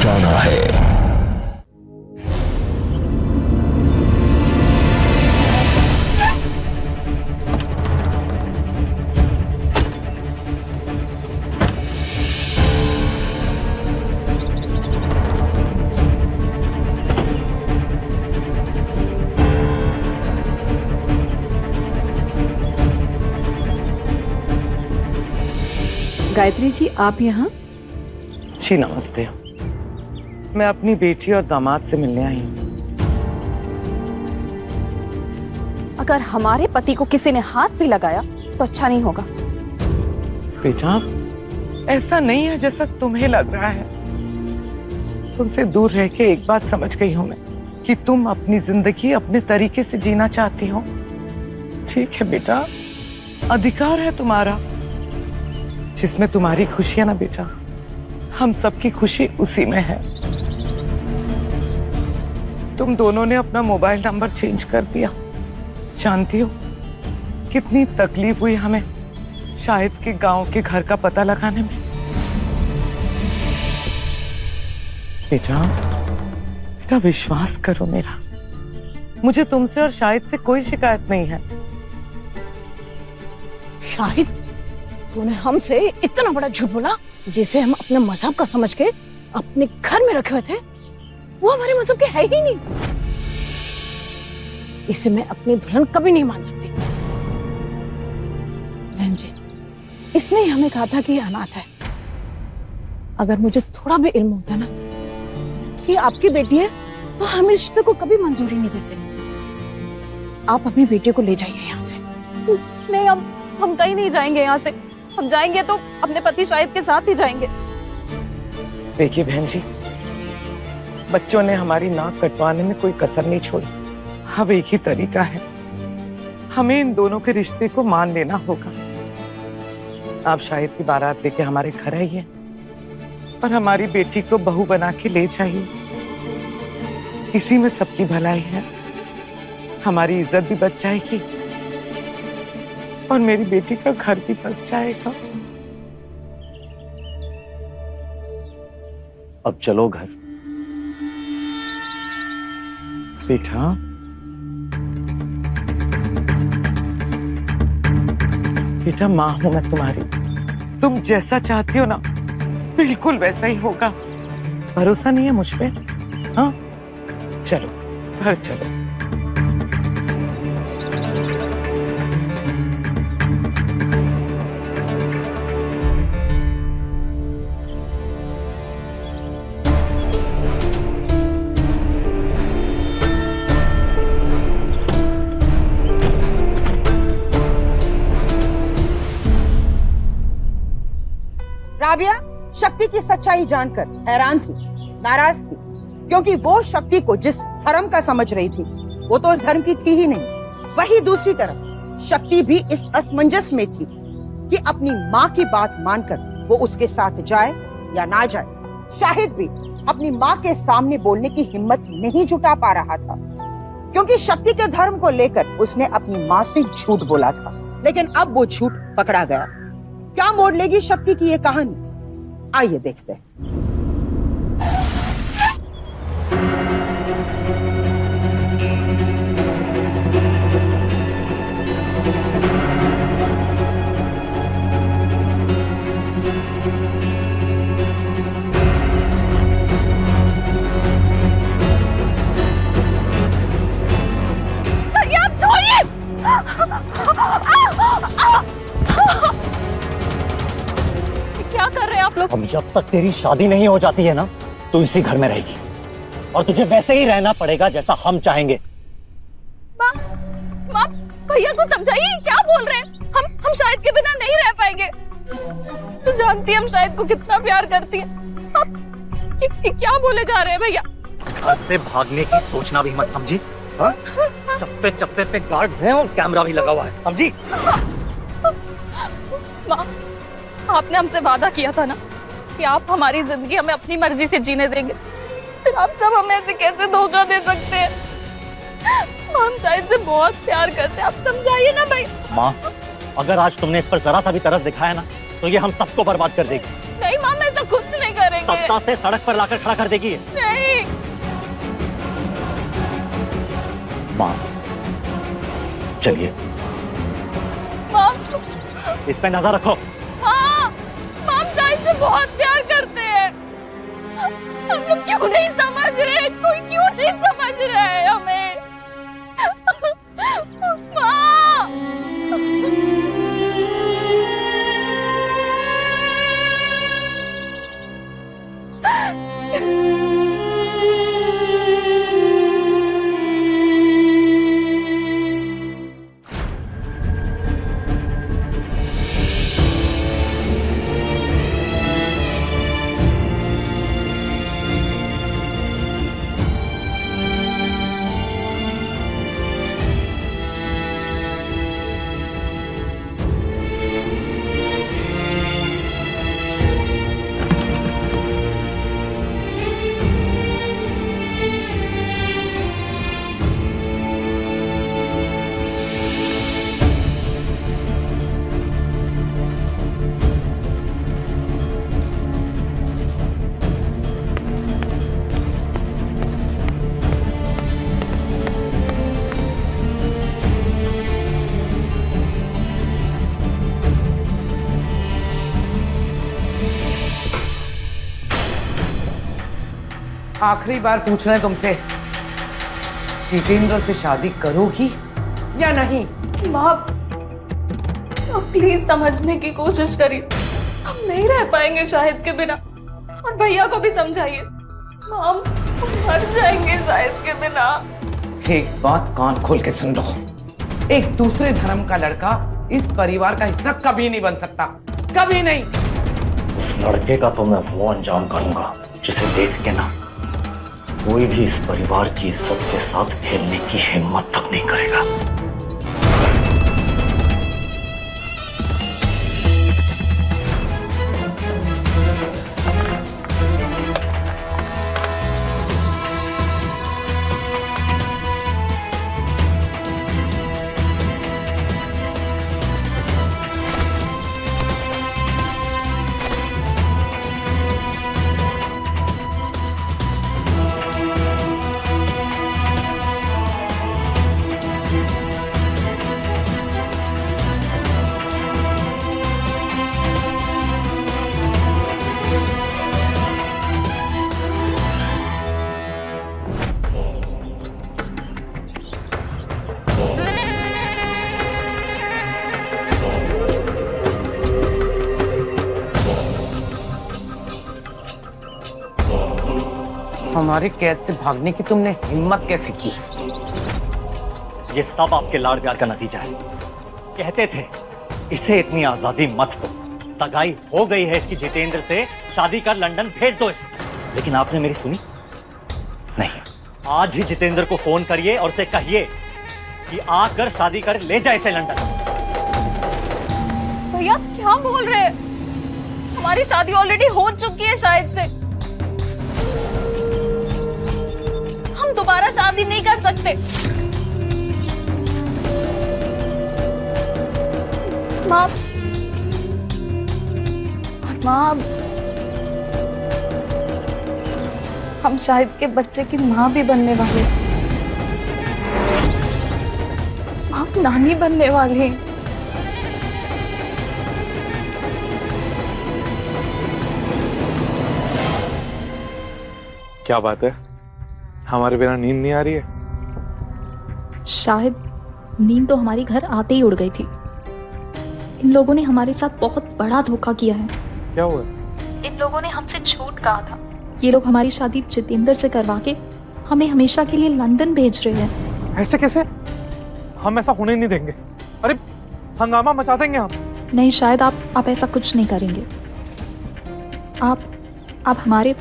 जाना है। गायत्री जी, आप यहाँ? जी नमस्ते। मैं अपनी बेटी और दामाद से मिलने आई हूँ। अगर हमारे पति को किसी ने हाथ भी लगाया तो अच्छा नहीं होगा। बेटा, ऐसा नहीं है जैसा तुम्हें लग रहा है। तुमसे दूर रह के एक बात समझ गई हूं मैं कि तुम अपनी जिंदगी अपने तरीके से जीना चाहती हो। ठीक है बेटा, अधिकार है तुम्हारा। जिसमें तुम्हारी खुशी है ना बेटा, हम सबकी खुशी उसी में है। तुम दोनों ने अपना मोबाइल नंबर चेंज कर दिया। जानती हो कितनी तकलीफ हुई हमें शाहिद के गांव के घर का पता लगाने में। बेटा बेटा, विश्वास करो मेरा, मुझे तुमसे और शाहिद से कोई शिकायत नहीं है। शाहिद, तूने हमसे इतना बड़ा झूठ बोला जिसे हम अपने मजहब का समझ के अपने घर में रखे हुए थे। वो हमारे मजहब के है ही नहीं। इसे मैं अपनी दुल्हन कभी नहीं मान सकती। बहन जी, इसने ही हमें कहा था कि ये अनाथ है। अगर मुझे थोड़ा भी इल्म होता ना कि आपकी बेटी है तो हम इस रिश्ते को कभी मंजूरी नहीं देते। आप अपनी बेटी को ले जाइए यहाँ से। नहीं, हम कहीं नहीं जाएंगे यहाँ से। हम जाएंगे तो अपने पति शाहिद के साथ ही जाएंगे। देखिए बहन जी, बच्चों ने हमारी नाक कटवाने में कोई कसर नहीं छोड़ी। अब एक ही तरीका है, हमें इन दोनों के रिश्ते को मान लेना होगा। आप शाहिद की बारात लेके हमारे घर आइए और हमारी बेटी को बहू बना के ले जाइए। इसी में सबकी भलाई है। हमारी इज्जत भी बच जाएगी और मेरी बेटी का घर भी बस जाएगा। अब चलो घर। बेटा, बेटा माँ हूं मैं तुम्हारी। तुम जैसा चाहती हो ना बिल्कुल वैसा ही होगा। भरोसा नहीं है मुझ पे? हाँ चलो घर चलो। राबिया शक्ति की सच्चाई जानकर हैरान थी, नाराज थी, क्योंकि वो शक्ति को जिस धर्म का समझ रही थी वो तो उस धर्म की थी ही नहीं। वही दूसरी तरफ शक्ति भी इस असमंजस में थी कि अपनी माँ की बात मानकर वो उसके साथ जाए या ना जाए। शाहिद भी अपनी माँ के सामने बोलने की हिम्मत नहीं जुटा पा रहा था, क्योंकि शक्ति के धर्म को लेकर उसने अपनी माँ से झूठ बोला था। लेकिन अब वो झूठ पकड़ा गया। क्या मोड़ लेगी शक्ति की ये कहानी, आइए देखते हैं। क्या कर रहे हैं आप लोग? अब जब तक तेरी शादी नहीं हो जाती है ना, तो इसी घर में रहेगी और तुझे वैसे ही रहना पड़ेगा जैसा हम चाहेंगे। माँ, भैया को समझाइए, क्या बोल रहे हैं? हम शाहिद के बिना नहीं रह पाएंगे। तू जानती है हम शाहिद को कितना प्यार करती है। क्या बोले जा रहे हैं भैया? घर से भागने की सोचना भी मत, समझी? हाँ? चप्पे चप्पे पे गार्ड्स हैं और कैमरा भी लगा हुआ है, समझी? माँ, आपने हमसे वादा किया था ना कि आप हमारी जिंदगी हमें अपनी मर्जी से जीने देंगे। फिर आप सब हमें ऐसे कैसे धोखा दे सकते हैं? हम शाहिद से बहुत प्यार करते हैं, आप समझाइए ना भाई। माँ, अगर आज तुमने इस पर जरा सा भी तरस दिखाया ना, तो ये हम सबको बर्बाद कर देगी। नहीं माँ, मैं ऐसा कुछ नहीं करेंगे। सत्ता से सड़क पर लाकर खड़ा कर देगी। नहीं। माँ चलिए, माम, इस पे नजर रखो। माम शाहिद से बहुत प्यार करते हैं। हम लोग क्यों नहीं समझ रहे? कोई क्यों नहीं समझ रहा है हमें? माँ। आखिरी बार पूछ रहे हैं तुमसे, जितेंद्र से शादी करोगी या नहीं? माँ, प्लीज समझने की कोशिश करिए। हम नहीं रह पाएंगे शाहिद के बिना, और भैया को भी समझाइए। माम, हम मर जाएंगे शाहिद के बिना। एक बात कान खोल के सुन लो, एक दूसरे धर्म का लड़का इस परिवार का हिस्सा कभी नहीं बन सकता, कभी नहीं। उस लड़के का तो मैं वो अंजाम करूंगा जिसे देख के ना कोई भी इस परिवार की इज्जत के साथ खेलने की हिम्मत तक नहीं करेगा। हमारे कैद से भागने की तुमने हिम्मत कैसे की? ये सब आपके लाड़ प्यार का नतीजा है। कहते थे इसे इतनी आजादी मत दो, सगाई हो गई है इसकी जितेंद्र से, शादी कर लंदन भेज दो इसे। लेकिन आपने मेरी सुनी नहीं। आज ही जितेंद्र को फोन करिए और उसे कहिए कि आकर शादी कर ले जाए इसे लंदन। भैया क्या बोल रहे हैं? हमारी शादी ऑलरेडी हो चुकी है शाहिद से। हम दोबारा शादी नहीं कर सकते। माँ, माँ, हम शाहिद के बच्चे की माँ भी बनने वाले, माँ नानी बनने वाली हैं। क्या बात है, हमारे बिना नींद नहीं आ रही है? शायद नींद तो हमारी घर आते ही उड़ गई थी। इन लोगों ने हमारे साथ बहुत बड़ा धोखा किया है। क्या हुआ? इन लोगों ने हमसे झूठ कहा था। ये लोग हमारी शादी जितेंद्र से करवा के हमें हमेशा के लिए लंदन भेज रहे हैं। ऐसे कैसे? हम ऐसा होने नहीं देंगे। अरे हंगामा मचा देंगे हम। नहीं, शायद आप ऐसा कुछ नहीं करेंगे। आप हमारे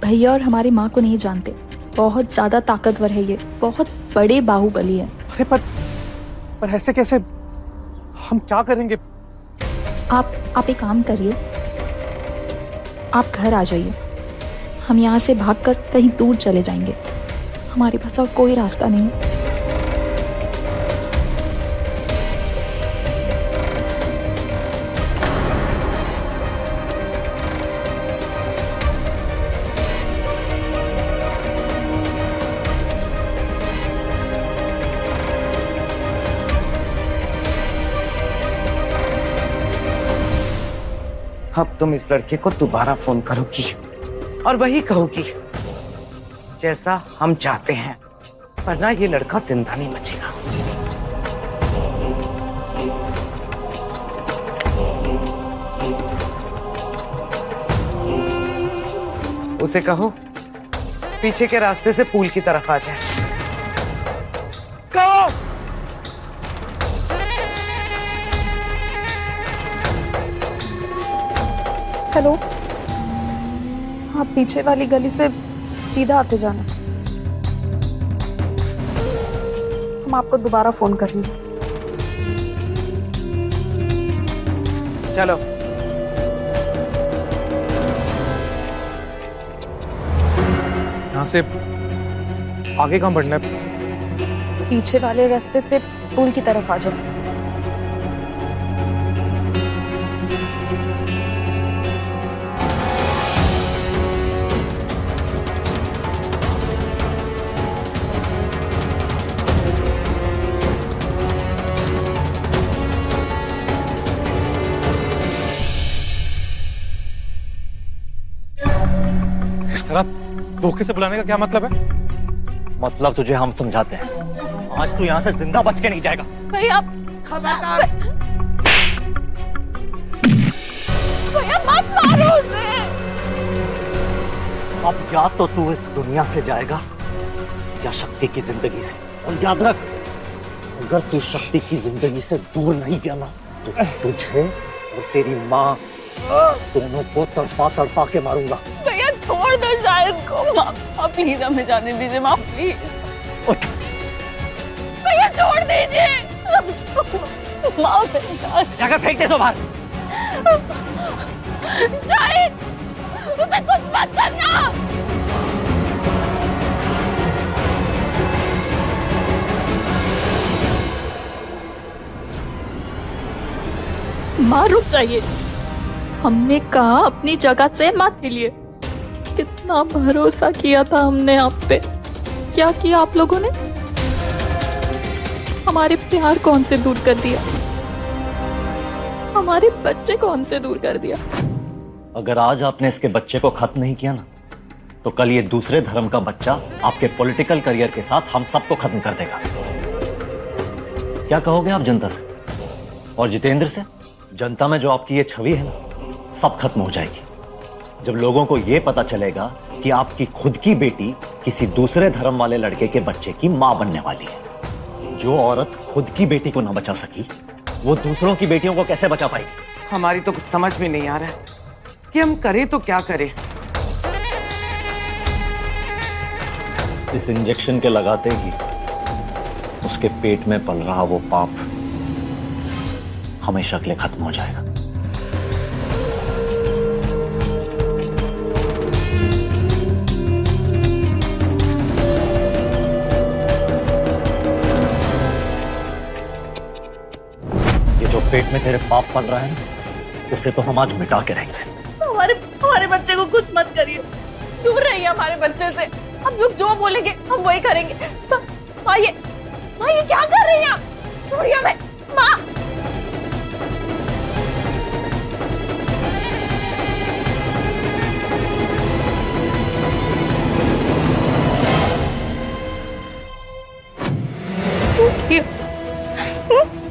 भैया और हमारी माँ को नहीं जानते। बहुत ज्यादा ताकतवर है ये, बहुत बड़े बाहुबली है। अरे पर ऐसे कैसे? हम क्या करेंगे? आप एक काम करिए, आप घर आ जाइए। हम यहाँ से भागकर कहीं दूर चले जाएंगे। हमारे पास और कोई रास्ता नहीं है। अब तुम इस लड़के को दोबारा फोन करोगी और वही कहोगी जैसा हम चाहते हैं, वरना ये लड़का जिंदा नहीं बचेगा। उसे कहो पीछे के रास्ते से पूल की तरफ आ जाए। कहो। हेलो, आप पीछे वाली गली से सीधा आते जाना। हम आपको दोबारा फोन करेंगे। चलो। यहाँ से आगे कहाँ बढ़ना है? पीछे वाले रास्ते से पुल की तरफ आ जाओ। इस तरह धोखे से बुलाने का क्या मतलब है? मतलब तुझे हम समझाते हैं। आज तू यहाँ से जिंदा बच के नहीं जाएगा। भैया खबरदार, भैया मत मारो उसे। अब या तो तू इस दुनिया से जाएगा या शक्ति की जिंदगी से। और याद रख, अगर तू शक्ति की जिंदगी से दूर नहीं गया ना, तो तुझे और तेरी माँ दोनों को तड़पा तड़पा के मारूंगा। भैया छोड़ दो शायद को। आप प्लीज हमें जाने दीजिए, माँ प्लीज। उठ। भैया छोड़ दीजिए। माँ जाकर फेंक दे सो बाहर। शायद उसे कुछ मत करना। माँ रुक जाइए, हमने कहा अपनी जगह से मत हिलिए। कितना भरोसा किया था हमने आप पे। क्या किया आप लोगों ने? हमारे प्यार कौन से दूर कर दिया, हमारे बच्चे कौन से दूर कर दिया। अगर आज आपने इसके बच्चे को खत्म नहीं किया ना, तो कल ये दूसरे धर्म का बच्चा आपके पॉलिटिकल करियर के साथ हम सबको खत्म कर देगा। क्या कहोगे आप जनता से और जितेंद्र से? जनता में जो आपकी ये छवि है ना, सब खत्म हो जाएगी जब लोगों को ये पता चलेगा कि आपकी खुद की बेटी किसी दूसरे धर्म वाले लड़के के बच्चे की मां बनने वाली है। जो औरत खुद की बेटी को ना बचा सकी, वो दूसरों की बेटियों को कैसे बचा पाएगी? हमारी तो कुछ समझ में नहीं आ रहा है कि हम करें तो क्या करें। इस इंजेक्शन के लगाते ही उसके पेट में पल रहा वो पाप हमेशा के लिए खत्म हो जाएगा। ये जो पेट में तेरे पाप पल रहा है ना, उसे तो हम आज मिटा के रहेंगे। हमारे बच्चे को कुछ मत करिए, दूर रहिए हमारे बच्चे से। हम लोग जो बोलेंगे हम वही करेंगे। माँ ये क्या कर रही हैं आप? छोड़िए हमें माँ।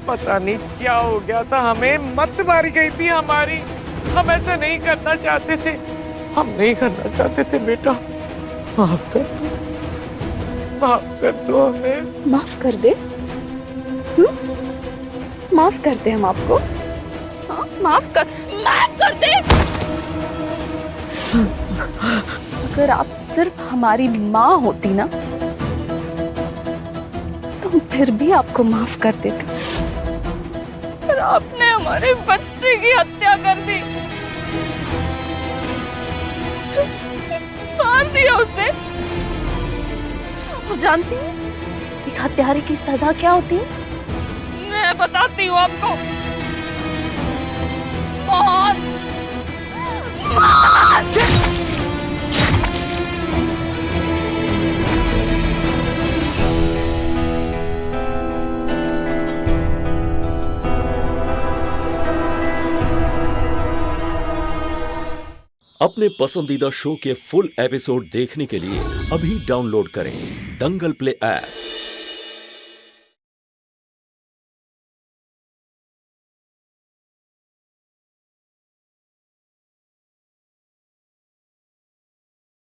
पता नहीं क्या हो गया था, हमें मत मारी गई थी हमारी। हम ऐसा नहीं करना चाहते थे, हम नहीं करना चाहते थे बेटा। माफ कर दो हमें। माफ कर दे? माफ करते हम आपको। हाँ, माफ कर दे। अगर आप सिर्फ हमारी माँ होती ना, तो फिर भी आपको माफ कर देते। पर आपने हमारे बच्चे की हत्या कर दी, मार दिया उसे। और जानती हैं एक हत्यारे की सजा क्या होती है? मैं बताती हूँ आपको। मौत। अपने पसंदीदा शो के फुल एपिसोड देखने के लिए अभी डाउनलोड करें दंगल प्ले ऐप।